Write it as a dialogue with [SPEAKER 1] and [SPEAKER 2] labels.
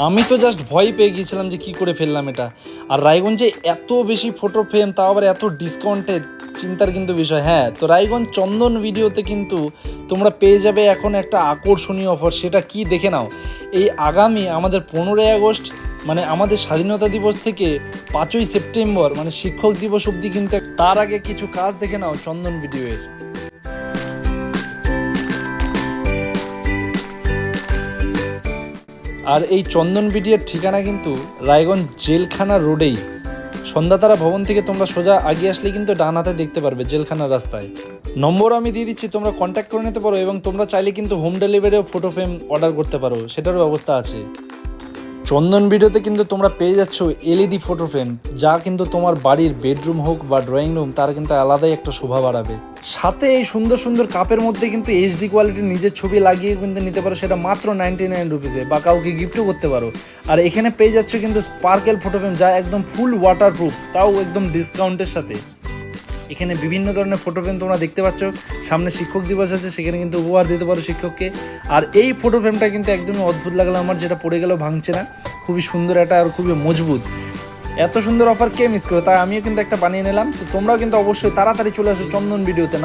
[SPEAKER 1] আমি তো জাস্ট ভয় পেয়ে গিয়েছিলাম যে কি করে ফেললাম এটা। আর রায়গঞ্জে এত বেশি ফটো ফ্রেম, তাও আবার এত ডিসকাউন্টে, চিন্তার কিন্তু বিষয়। হ্যাঁ, তো রায়গঞ্জ চন্দন ভিডিওতে কিন্তু তোমরা পেয়ে যাবে এখন একটা আকর্ষণীয় অফার। সেটা কি দেখে নাও। এই আগামী আমাদের 15ই আগস্ট মানে আমাদের স্বাধীনতা দিবস থেকে 5ই সেপ্টেম্বর মানে শিক্ষক দিবস অবধি কিন্তু, তার আগে কিছু কাজ দেখে নাও চন্দন ভিডিওর। আর এই চন্দন ভিডিওর ঠিকানা কিন্তু রায়গঞ্জ জেলখানা রোডেই। সন্ধ্যাতারা ভবন থেকে তোমরা সোজা আগিয়ে আসলে কিন্তু ডান হাতে দেখতে পারবে জেলখানার রাস্তায়। নম্বর আমি দিয়ে দিচ্ছি, তোমরা কন্ট্যাক্ট করে নিতে পারো, এবং তোমরা চাইলে কিন্তু হোম ডেলিভারিও ফটো ফ্রেম অর্ডার করতে পারো, সেটারও ব্যবস্থা আছে। চন্দন ভিডিওতে কিন্তু তোমরা পেয়ে যাচ্ছ এলইডি ফটো ফ্রেম, যা কিন্তু তোমার বাড়ির বেডরুম হোক বা ড্রয়িং রুম, তার কিন্তু আলাদাই একটা শোভা বাড়াবে। সাথে এই সুন্দর সুন্দর কাপের মধ্যে কিন্তু এইচডি কোয়ালিটির নিজের ছবি লাগিয়ে কিন্তু নিতে পারো, সেটা মাত্র 99 রুপিসে, বা কাউকে গিফটও করতে পারো। আর এখানে পেয়ে যাচ্ছ কিন্তু স্পার্কেল ফটো ফ্রেম, যা একদম ফুল ওয়াটারপ্রুফ, তাও একদম ডিসকাউন্টের সাথে। এখানে বিভিন্ন ধরনের ফটো ফ্রেম তোমরা দেখতে পাচ্ছ। সামনে শিক্ষক দিবস আছে, সেখানে কিন্তু উপহার দিতে পারো শিক্ষককে। আর এই ফটো ফ্রেমটা কিন্তু একদমই অদ্ভুত লাগলো আমার, যেটা পড়ে গেলেও ভাঙছে না, খুবই সুন্দর একটা আর খুবই মজবুত। এত সুন্দর অফার কে মিস করে, তাই আমিও কিন্তু একটা বানিয়ে নিলাম। তো তোমরাও কিন্তু অবশ্যই তাড়াতাড়ি চলে আসো চন্দন ভিডিওতে।